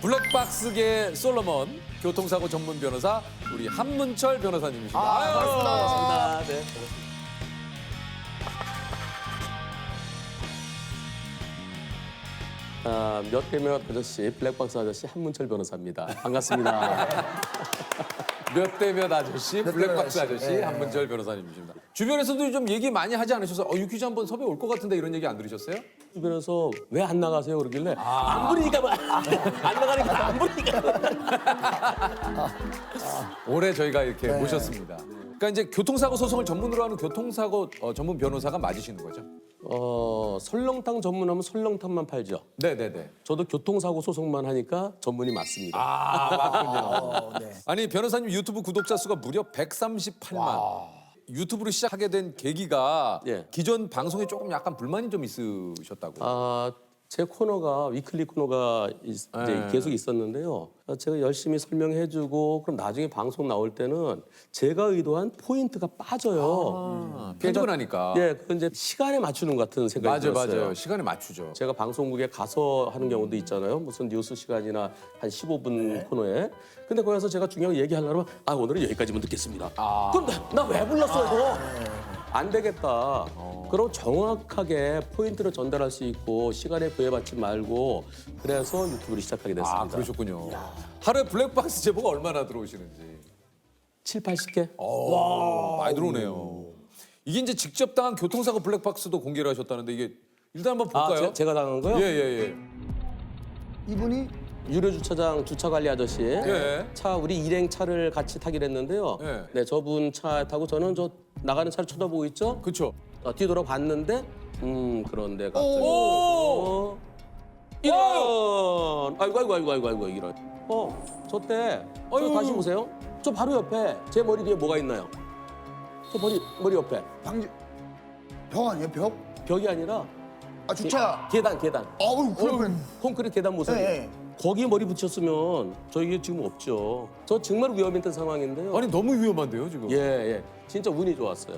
블랙박스계 솔로몬, 교통사고 전문 변호사 우리 한문철 변호사님이십니다. 반갑습니다. 네. 몇 대몇 아저씨, 블랙박스 아저씨 한문철 변호사입니다. 반갑습니다. 몇 대 몇 아저씨, 블랙박스 아저씨 네. 한문철 변호사님이십니다. 주변에서도 좀 얘기 많이 하지 않으셔서 유퀴즈 한번 섭외 올 것 같은데 이런 얘기 안 들으셨어요? 주변에서 왜 안 나가세요? 그러길래 안 부르니까 안 나가니까 안 부르니까. 올해 저희가 이렇게 네. 모셨습니다. 그러니까 이제 교통사고 소송을 전문으로 하는 교통사고 전문 변호사가 맞으시는 거죠? 설렁탕 전문하면 설렁탕만 팔죠. 네네네. 저도 교통사고 소송만 하니까 전문이 맞습니다. 아, 맞군요. 네. 아니, 변호사님 유튜브 구독자 수가 무려 138만. 유튜브로 시작하게 된 계기가 예. 기존 방송에 조금 약간 불만이 좀 있으셨다고. 제 코너가 위클리 코너가 이제 네. 계속 있었는데요. 제가 열심히 설명해주고 그럼 나중에 방송 나올 때는 제가 의도한 포인트가 빠져요. 편집을 하니까. 예, 그건 이제 시간에 맞추는 것 같은 생각이 맞아요, 들었어요. 맞아요. 시간에 맞추죠. 제가 방송국에 가서 하는 경우도 있잖아요. 무슨 뉴스 시간이나 한 15분 코너에. 근데 거기서 제가 중요한 얘기하려면 오늘은 여기까지만 듣겠습니다. 그럼 나 왜 불렀어요? 안 되겠다. 그럼 정확하게 포인트를 전달할 수 있고 시간에 부여받지 말고 그래서 유튜브를 시작하게 됐습니다. 아, 그러셨군요. 하루에 블랙박스 제보가 얼마나 들어오시는지. 7, 80개? 많이 들어오네요. 이게 이제 직접 당한 교통사고 블랙박스도 공개를 하셨다는데 이게 일단 한번 볼까요? 제가 당한 거요? 예, 예, 이분이 유료 주차장 주차 관리 아저씨. 예. 차 우리 일행 차를 같이 타기로 했는데요. 예. 네, 저분 차 타고 저는 저 나가는 차를 쳐다보고 있죠. 그렇죠. 뒤돌아 봤는데 그런데 갑자기 오! 이런 아이고 이런 저때 저 아유. 다시 보세요. 저 바로 옆에 제 머리 뒤에 뭐가 있나요? 저 머리 옆에 방지 벽 아니에요 벽? 벽이 아니라 주차. 계단 아우 그러면 콘크리트 계단 모서리 네. 거기에 머리 붙였으면 저희 지금 없죠. 저 정말 위험했던 상황인데요. 아니 너무 위험한데요 지금. 예 진짜 운이 좋았어요.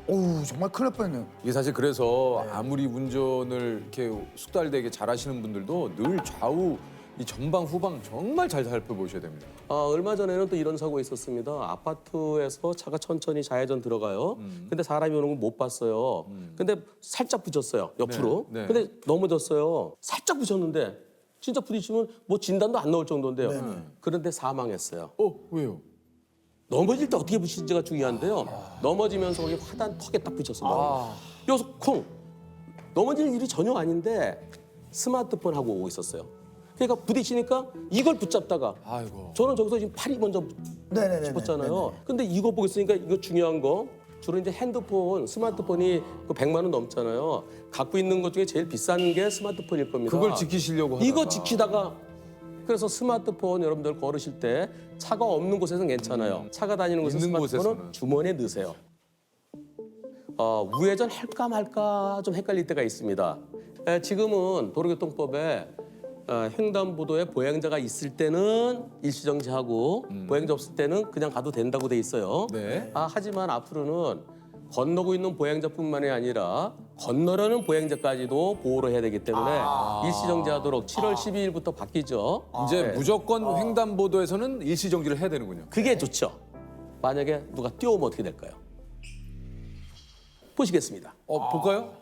어우 정말 큰일 날 뻔했네요. 이게 사실 그래서 아무리 운전을 이렇게 숙달되게 잘하시는 분들도 늘 좌우 이 전방 후방 정말 잘 살펴보셔야 됩니다. 얼마 전에는 또 이런 사고가 있었습니다. 아파트에서 차가 천천히 좌회전 들어가요. 근데 사람이 오는 걸 못 봤어요. 근데 살짝 붙였어요, 옆으로. 네, 네. 근데 넘어졌어요. 살짝 붙였는데 진짜 부딪히면 뭐 진단도 안 나올 정도인데요. 그런데 사망했어요. 왜요? 넘어질 때 어떻게 붙이는지가 중요한데요. 넘어지면서 거기 화단 턱에 딱 붙였어요. 여기서 쿵! 넘어질 일이 전혀 아닌데 스마트폰 하고 오고 있었어요. 그러니까 부딪히니까 이걸 붙잡다가 아이고. 저는 저기서 지금 팔이 먼저 네네네. 싶었잖아요. 근데 이거 보고 있으니까 이거 중요한 거 주로 이제 핸드폰, 스마트폰이 그 100만 원 넘잖아요. 갖고 있는 것 중에 제일 비싼 게 스마트폰일 겁니다. 그걸 지키시려고 하다가. 이거 지키다가 그래서 스마트폰 여러분들 걸으실 때 차가 없는 곳에서는 괜찮아요. 차가 다니는 곳에서 있는 스마트폰은 곳에서는. 주머니에 넣으세요. 우회전 할까 말까 좀 헷갈릴 때가 있습니다. 지금은 도로교통법에 횡단보도에 보행자가 있을 때는 일시정지하고 보행자 없을 때는 그냥 가도 된다고 돼 있어요. 네. 하지만 앞으로는 건너고 있는 보행자뿐만이 아니라 건너려는 보행자까지도 보호를 해야 되기 때문에 일시정지하도록 7월 12일부터 바뀌죠. 이제 네. 무조건 횡단보도에서는 일시 정지를 해야 되는군요. 그게 좋죠. 만약에 누가 뛰어오면 어떻게 될까요? 보시겠습니다. 볼까요?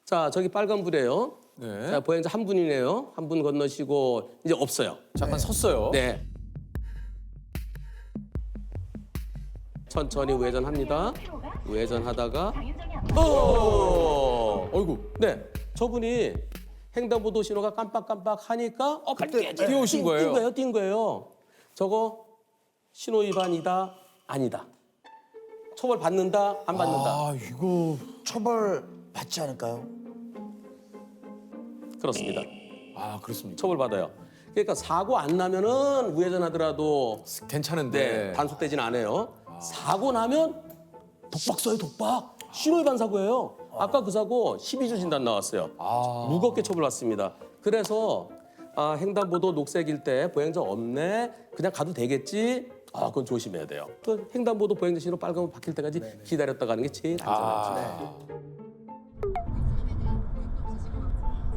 자, 저기 빨간불이에요. 네. 자, 보행자 한 분이네요. 한 분 건너시고 이제 없어요. 잠깐 섰어요. 네. 천천히 우회전합니다. 우회전하다가 어이구. 네, 저분이 횡단보도 신호가 깜빡깜빡 하니까 뛰어오신 거예요? 뛴 거예요. 저거 신호 위반이다, 아니다. 처벌 받는다, 안 받는다. 이거. 처벌 받지 않을까요? 그렇습니다. 그렇습니까? 처벌 받아요. 그러니까 사고 안 나면은 우회전하더라도 괜찮은데. 단속되진 않아요. 사고 나면 독박 써요, 독박. 신호위반 사고예요. 아까 그 사고 12주 진단 나왔어요. 무겁게 처벌받습니다. 그래서 횡단보도 녹색일 때 보행자 없네, 그냥 가도 되겠지. 그건 조심해야 돼요. 그 횡단보도 보행자 신호 빨간불 바뀔 때까지 기다렸다 가는 게 제일 안전하죠.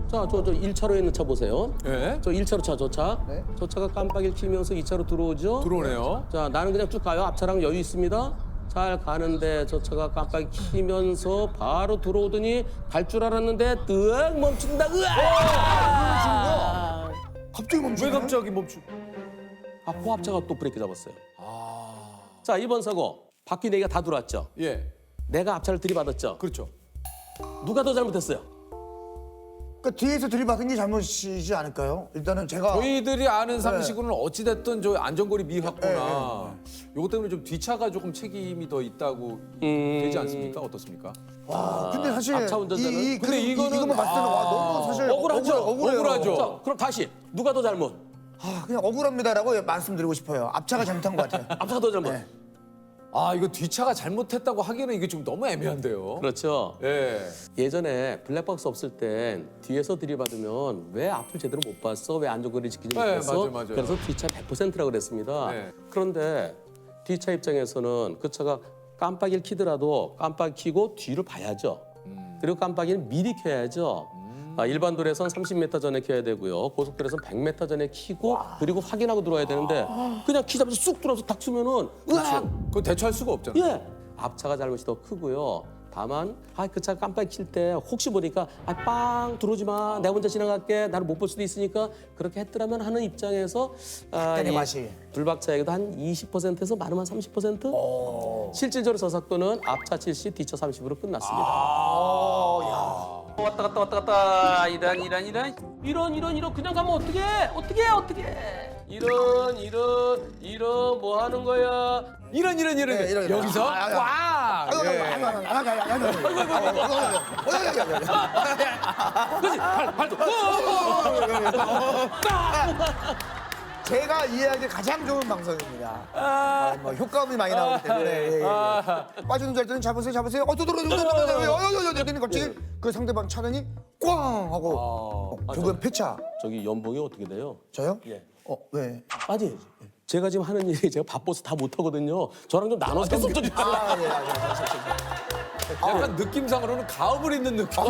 자, 저 1차로에 있는 차 보세요. 예. 저 1차로 차, 저 차. 네. 저 차가 깜빡이를 켜면서 2차로 들어오죠. 들어오네요. 자, 나는 그냥 쭉 가요. 앞차랑 여유 있습니다. 잘 가는데 저 차가 깜빡이 키면서 바로 들어오더니 갈 줄 알았는데 뜨악 멈춘다. 으아! 갑자기 왜 멈추네. 갑자기 멈추? 아, 포합차가 또 브레이크 잡았어요. 자, 이번 사고 바퀴 4개가 다 들어왔죠. 예. 내가 앞차를 들이받았죠. 그렇죠. 누가 더 잘못했어요? 그러니까 뒤에서 들이받은 게 잘못이지 않을까요? 일단은 제가 저희들이 아는 상식으로는 어찌됐든 저 안전거리 미확보나 요것 때문에 좀 뒤차가 조금 책임이 더 있다고 되지 않습니까? 어떻습니까? 와, 근데 사실 앞차 운전자는? 근데 이거는 이거만 봤을 때는 와 너무 사실 억울하죠? 억울해요. 억울하죠. 자, 그럼 다시 누가 더 잘못? 아, 그냥 억울합니다라고 말씀드리고 싶어요. 앞차가 잘못한 것 같아요. 앞차가 더 잘못. 네. 아 이거 뒤차가 잘못했다고 하기에는 이게 좀 너무 애매한데요. 그렇죠. 예. 예전에 블랙박스 없을 땐 뒤에서 들이받으면 왜 앞을 제대로 못 봤어? 왜 안전거리 지키지 네, 못했어? 맞아요. 그래서 뒤차 100%라고 그랬습니다. 네. 그런데 뒤차 입장에서는 그 차가 깜빡이를 켜더라도 깜빡이 켜고 뒤를 봐야죠. 그리고 깜빡이는 미리 켜야죠. 일반 도로에선 30m 전에 켜야 되고요. 고속도로에선 100m 전에 켜고 그리고 확인하고 들어와야 되는데 그냥 키자마자 쑥 들어와서 탁 쓰면은 으악! 그거 대처할 수가 없잖아요. 예, 앞차가 잘못이 더 크고요. 다만 그 차 깜빡이 킬 때 혹시 보니까 빵 들어오지 마. 내가 먼저 지나갈게. 나를 못 볼 수도 있으니까 그렇게 했더라면 하는 입장에서 약간의 이 맛이. 불박차에게도 한 20%에서 많으면 30%? 실질적으로 저 사건은 앞차 70, 뒤차 30으로 끝났습니다. 왔다 갔다 이런 그냥 가면 어떻게 이런 뭐 하는 거야? 이런 이런. 여기서 꽉. 예. 그렇지 발도 제가 이해하기 가장 좋은 방송입니다. 뭐 효과음이 많이 나오기 때문에 빠지는 줄 알았더니 잡으세요. 또 들어오더니 갑자기 그 상대방 차더니 꽝 하고 결국엔 폐차. 저기 연봉이 어떻게 돼요? 저요? 예. 왜? 아니 제가 지금 하는 일이 제가 바빠서 다 못하거든요. 저랑 좀 나눠서 했으면 좋겠어요. 약간 느낌상으로는 가업을 있는 느낌.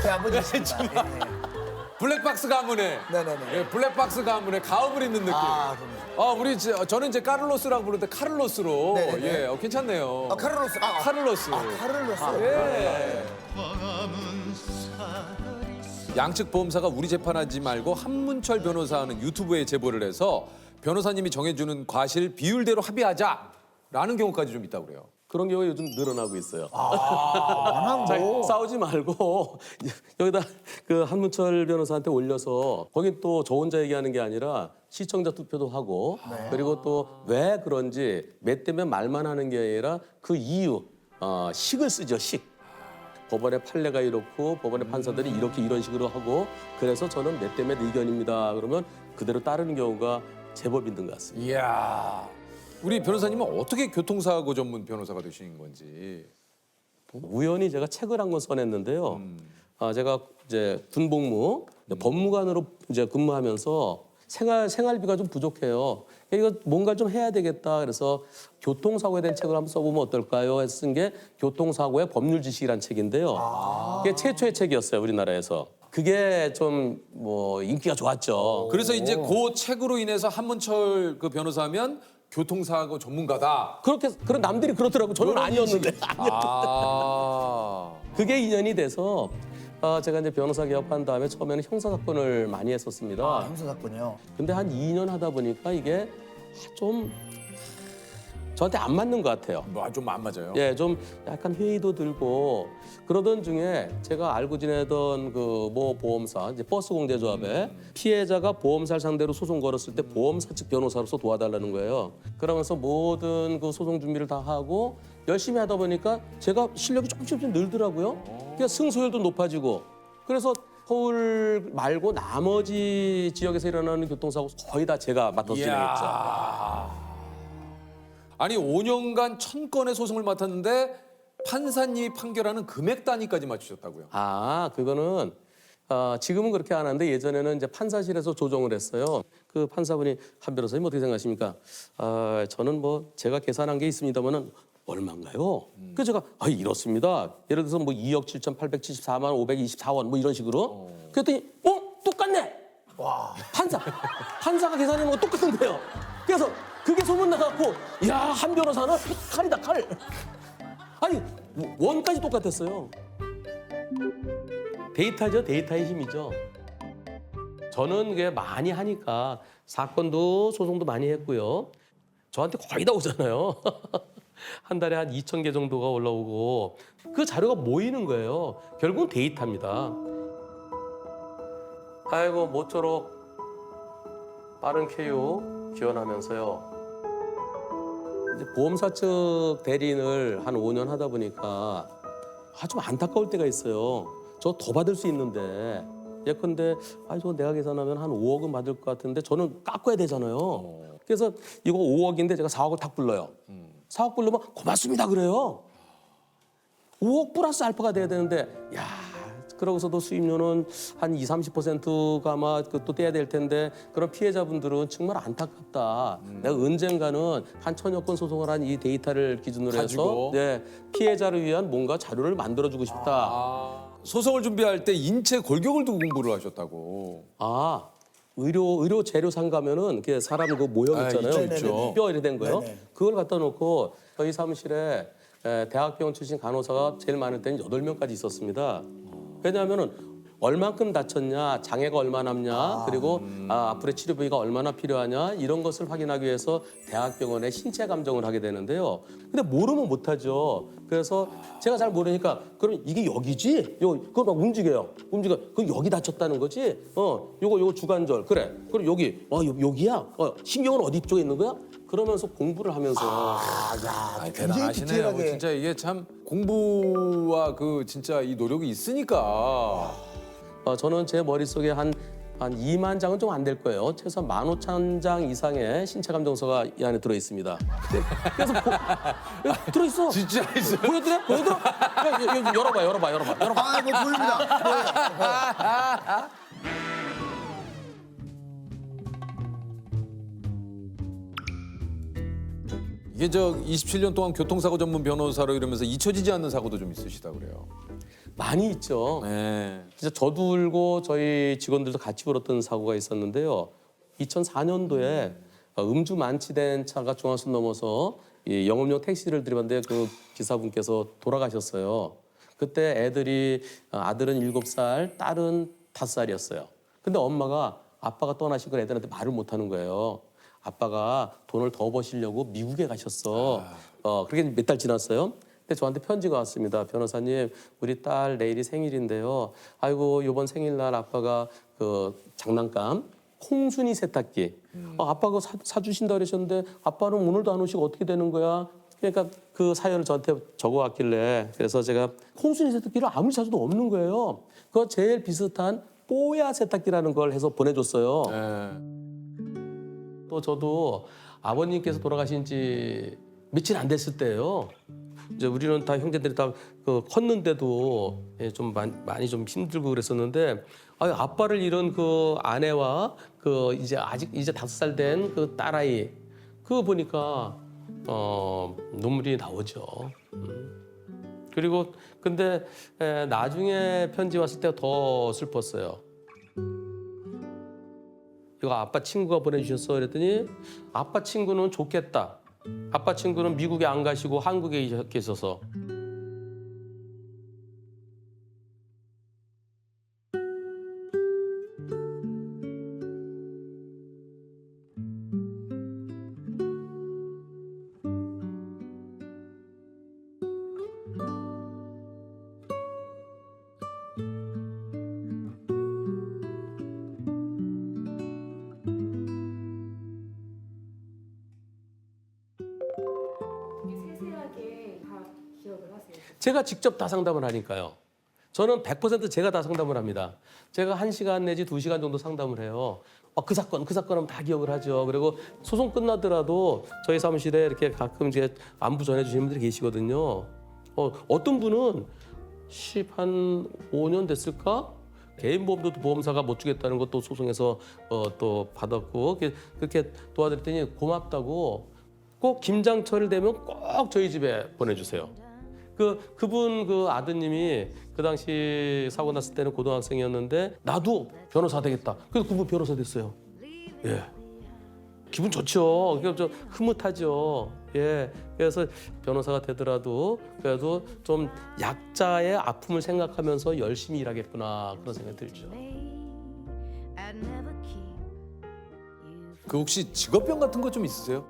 제 아버지 있습니다. 블랙박스 가문에. 네네네. 예, 블랙박스 가문에 가업을 있는 느낌. 그럼요. 저는 이제 카를로스라고 부르는데 카를로스로. 네네네. 예, 괜찮네요. 카를로스. 카를로스. 카를로스. 예. 양측 보험사가 우리 재판하지 말고 한문철 변호사 하는 유튜브에 제보를 해서 변호사님이 정해주는 과실 비율대로 합의하자라는 경우까지 좀 있다고 그래요. 그런 경우가 요즘 늘어나고 있어요. 자, 싸우지 말고 여기다 그 한문철 변호사한테 올려서 거긴 또 저 혼자 얘기하는 게 아니라 시청자 투표도 하고 그리고 또 왜 그런지 몇 대면 말만 하는 게 아니라 그 이유 식을 쓰죠 식. 법원의 판례가 이렇고 법원의 판사들이 이런 식으로 하고 그래서 저는 몇 대 몇 의견입니다. 그러면 그대로 따르는 경우가 제법 있는 것 같습니다. 이야. 우리 변호사님은 어떻게 교통사고 전문 변호사가 되신 건지. 우연히 제가 책을 한 권 써냈는데요. 제가 이제 군복무 법무관으로 이제 근무하면서 생활비가 좀 부족해요. 이거 뭔가 좀 해야 되겠다. 그래서 교통사고에 대한 책을 한번 써보면 어떨까요? 해서 쓴 게 교통사고의 법률 지식이라는 책인데요. 그게 최초의 책이었어요, 우리나라에서. 그게 좀 뭐 인기가 좋았죠. 그래서 이제 그 책으로 인해서 한문철 그 변호사면 교통사고 전문가다. 그런 남들이 그러더라고. 저는 아니었는데. 그게 인연이 돼서 제가 이제 변호사 개업한 다음에 처음에는 형사 사건을 많이 했었습니다. 형사 사건이요. 근데 한 2년 하다 보니까 이게 좀 저한테 안 맞는 것 같아요. 좀 안 맞아요. 예, 좀 약간 회의도 들고 그러던 중에 제가 알고 지내던 그 모 보험사 이제 버스 공제조합에 피해자가 보험사를 상대로 소송 걸었을 때 보험사 측 변호사로서 도와달라는 거예요. 그러면서 모든 그 소송 준비를 다 하고 열심히 하다 보니까 제가 실력이 조금씩 늘더라고요. 그러니까 승소율도 높아지고 그래서 서울 말고 나머지 지역에서 일어나는 교통사고 거의 다 제가 맡아서 진행했죠. 아니 5년간 1000건의 소송을 맡았는데 판사님이 판결하는 금액 단위까지 맞추셨다고요? 그거는 지금은 그렇게 안 하는데 예전에는 이제 판사실에서 조정을 했어요. 그 판사분이 한 변호사님 어떻게 생각하십니까? 저는 뭐 제가 계산한 게 있습니다만은 얼마인가요? 그래서 제가 이렇습니다. 예를 들어서 뭐 2억 7,874만 524원 뭐 이런 식으로. 그랬더니 똑같네. 와. 판사가 계산하는 거 똑같은데요. 그래서 그게 소문 나갖고 야, 한 변호사는 칼이다 칼. 아니 원까지 똑같았어요. 데이터죠, 데이터의 힘이죠. 저는 그게 많이 하니까 사건도 소송도 많이 했고요. 저한테 거의 다 오잖아요. 한 달에 한 2,000개 정도가 올라오고 그 자료가 모이는 거예요. 결국은 데이터입니다. 아이고 모쪼록 빠른 쾌유 기원하면서요. 이제 보험사 측 대리인을 한 5년 하다 보니까 좀 안타까울 때가 있어요. 저 더 받을 수 있는데 예컨대 저거 내가 계산하면 한 5억은 받을 것 같은데 저는 깎아야 되잖아요. 그래서 이거 5억인데 제가 4억을 탁 불러요. 4억 불러면 고맙습니다 그래요. 5억 플러스 알파가 돼야 되는데 야, 그러고서도 수임료는 한 20-30%가 아마 또 떼야 될 텐데 그런 피해자분들은 정말 안타깝다. 내가 언젠가는 한 1,000여 건 소송을 한 이 데이터를 기준으로 가지고. 해서 피해자를 위한 뭔가 자료를 만들어주고 싶다. 소송을 준비할 때 인체 골격을 두고 공부를 하셨다고. 의료 재료상 가면은 그 사람 그 모형 있잖아요. 있죠. 뼈 이렇게 된 거요. 네네. 그걸 갖다 놓고 저희 사무실에 대학병원 출신 간호사가 제일 많을 때는 8명까지 있었습니다. 왜냐하면은 얼만큼 다쳤냐, 장애가 얼마나 남냐, 그리고 앞으로의 치료 부위가 얼마나 필요하냐 이런 것을 확인하기 위해서 대학병원에 신체 감정을 하게 되는데요. 근데 모르면 못하죠. 그래서 제가 잘 모르니까 그럼 이게 여기지? 그거 막 움직여요. 그럼 여기 다쳤다는 거지? 요거 주관절 그래. 그럼 여기 여기야? 신경은 어디 쪽에 있는 거야? 그러면서 공부를 하면서 굉장히 대단하시네요. 디테일하게. 진짜 이게 참 공부와 그 진짜 이 노력이 있으니까. 저는 제 머릿속에 한 2만 장은 좀 안 될 거예요. 최소한 15,000장 이상의 신체 감정서가 이 안에 들어 있습니다. 그래서 들어 있어. 진짜 있어요? 보여드려? 야, 열어봐. 뭐 보입니다. 보여요. 이게 27년 동안 교통사고 전문 변호사로 이러면서 잊혀지지 않는 사고도 좀 있으시다 그래요. 많이 있죠. 네. 진짜 저도 울고 저희 직원들도 같이 울었던 사고가 있었는데요. 2004년도에 음주 만취된 차가 중앙선 넘어서 이 영업용 택시를 들이봤는데 그 기사분께서 돌아가셨어요. 그때 애들이 아들은 7살, 딸은 5살이었어요. 근데 엄마가 아빠가 떠나신 걸 애들한테 말을 못하는 거예요. 아빠가 돈을 더 버시려고 미국에 가셨어. 그렇게 몇 달 지났어요. 근데 저한테 편지가 왔습니다. 변호사님, 우리 딸 내일이 생일인데요. 아이고 이번 생일날 아빠가 그 장난감 콩순이 세탁기. 아빠가 사주신다 그러셨는데 아빠는 오늘도 안 오시고 어떻게 되는 거야? 그러니까 그 사연을 저한테 적어왔길래 그래서 제가 콩순이 세탁기를 아무리 찾아도 없는 거예요. 그거 제일 비슷한 뽀야 세탁기라는 걸 해서 보내줬어요. 또 저도 아버님께서 돌아가신 지 며칠 안 됐을 때예요. 이제 우리는 다 형제들이 다 컸는데도 좀 많이 좀 힘들고 그랬었는데 아빠를 잃은 그 아내와 그 이제 5살 된 그 딸아이 그거 보니까 눈물이 나오죠. 그리고 근데 나중에 편지 왔을 때가 더 슬펐어요. 이거 아빠 친구가 보내주셨어 그랬더니 아빠 친구는 좋겠다. 아빠 친구는 미국에 안 가시고 한국에 계셔서. 세세하게 다 기억을 하세요. 제가 직접 다 상담을 하니까요. 저는 100% 제가 다 상담을 합니다. 제가 1시간 내지 2시간 정도 상담을 해요. 그 사건은 다 기억을 하죠. 그리고 소송 끝나더라도 저희 사무실에 이렇게 가끔 이제 안부 전해주시는 분들이 계시거든요. 어떤 분은 한 5년 됐을까? 개인 보험도 보험사가 못 주겠다는 것도 소송에서 또 받았고 그렇게 도와드렸더니 고맙다고 꼭 김장철 되면 꼭 저희 집에 보내주세요. 그분 그 아드님이 그 당시 사고 났을 때는 고등학생이었는데 나도 변호사 되겠다. 그래서 그분 변호사 됐어요. 예. 기분 좋죠. 좀 흐뭇하죠. 예. 그래서 변호사가 되더라도 그래도 좀 약자의 아픔을 생각하면서 열심히 일하겠구나 그런 생각이 들죠. 그 혹시 직업병 같은 거 좀 있으세요?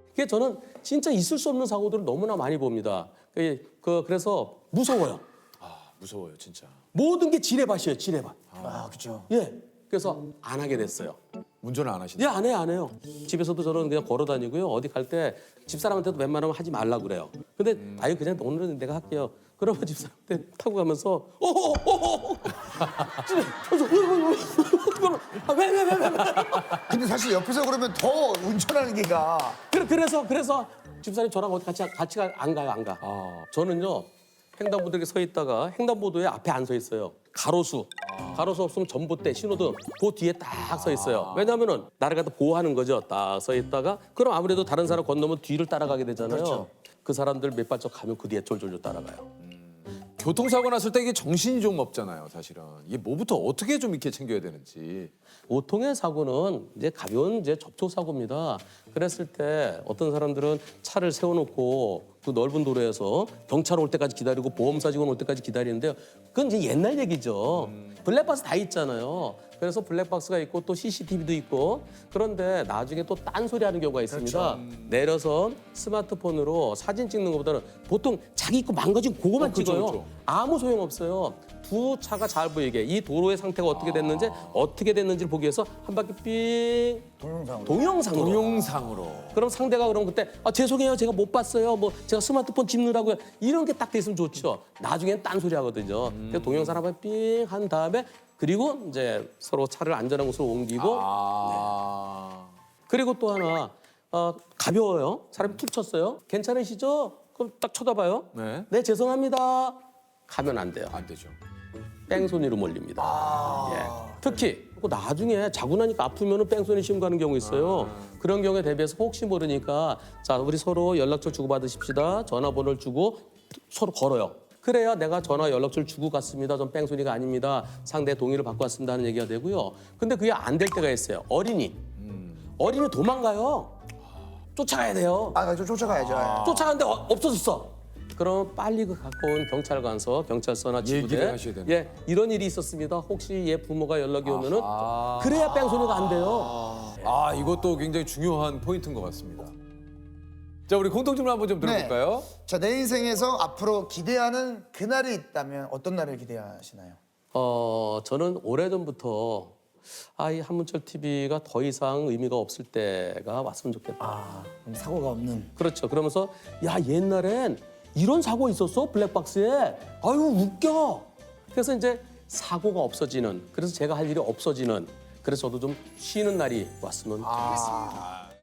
그게 저는 진짜 있을 수 없는 사고들을 너무나 많이 봅니다. 그래서 무서워요. 아 무서워요 진짜. 모든 게 지뢰밭이에요, 지뢰밭. 아, 그렇죠. 예. 그래서 안 하게 됐어요. 운전을 안 하시나요? 예, 안 해요. 집에서도 저는 그냥 걸어 다니고요. 어디 갈 때 집사람한테도 웬만하면 하지 말라고 그래요. 근데 아유 그냥 오늘은 내가 할게요. 그러면 집사람한테 타고 가면서 왜? 근데 사실 옆에서 그러면 더 운전하는 게가 그래서 집사님 저랑 어디 같이 안 가요. 저는요 횡단보도에 서 있다가 횡단보도에 앞에 안 서 있어요. 가로수 없으면 전봇대 신호등 그 뒤에 딱 서 있어요. 왜냐하면은 나를 갖다 보호하는 거죠. 딱 서 있다가 그럼 아무래도 다른 사람 건너면 뒤를 따라가게 되잖아요. 그렇죠. 그 사람들 몇 발짝 가면 그 뒤에 졸졸 따라가요. 교통사고 났을 때 이게 정신이 좀 없잖아요 사실은. 이게 뭐부터 어떻게 좀 이렇게 챙겨야 되는지. 보통의 사고는 이제 가벼운 접촉 사고입니다. 그랬을 때 어떤 사람들은 차를 세워놓고 그 넓은 도로에서 경찰 올 때까지 기다리고 보험사 직원 올 때까지 기다리는데요. 그건 이제 옛날 얘기죠. 블랙박스 다 있잖아요. 그래서 블랙박스가 있고 또 CCTV도 있고 그런데 나중에 또 딴소리 하는 경우가 있습니다. 내려서 스마트폰으로 사진 찍는 것보다는 보통 자기 거 망가진 그거만 그쵸, 찍어요. 그쵸. 아무 소용없어요. 두 차가 잘 보이게 이 도로의 상태가 어떻게 됐는지를 보기 위해서 한 바퀴 삥 동영상으로. 동영상으로. 그럼 상대가 그럼 그때 죄송해요 제가 못 봤어요 뭐 제가 스마트폰 집느라고요 이런 게 딱 돼 있으면 좋죠. 나중엔 딴소리 하거든요. 그래서 동영상 한번 삥 한 다음에 그리고 이제 서로 차를 안전한 곳으로 옮기고 그리고 또 하나 가벼워요. 사람이 툭 쳤어요. 괜찮으시죠? 그럼 딱 쳐다봐요. 네. 죄송합니다. 가면 안 돼요. 안 되죠. 뺑소니로 몰립니다. 예. 특히 나중에 자고 나니까 아프면 뺑소니 시험 가는 경우 있어요. 그런 경우에 대비해서 혹시 모르니까 자 우리 서로 연락처 주고받으십시다. 전화번호를 주고 서로 걸어요. 그래야 내가 전화 연락처를 주고 갔습니다. 전 뺑소니가 아닙니다. 상대의 동의를 받고 왔습니다 하는 얘기가 되고요. 근데 그게 안 될 때가 있어요. 어린이 도망가요. 쫓아가야 돼요. 좀 쫓아가야죠. 쫓아가는데 없어졌어. 그럼 빨리 그 가까운 경찰서나 지구대 얘기를 하셔야 되는 예 이런 일이 있었습니다. 혹시 얘 부모가 연락이 오면은 그래야 뺑소니가 안 돼요. 이것도 굉장히 중요한 포인트인 것 같습니다. 자 우리 공통점을 한번 좀 들어볼까요? 자, 내 인생에서 앞으로 기대하는 그날이 있다면 어떤 날을 기대하시나요? 저는 오래전부터 이 한문철 TV가 더 이상 의미가 없을 때가 왔으면 좋겠다. 사고가 없는. 그렇죠. 그러면서 야 옛날엔 이런 사고 있었어 블랙박스에. 아유 웃겨. 그래서 이제 사고가 없어지는. 그래서 제가 할 일이 없어지는. 그래서 저도 좀 쉬는 날이 왔으면 좋겠습니다.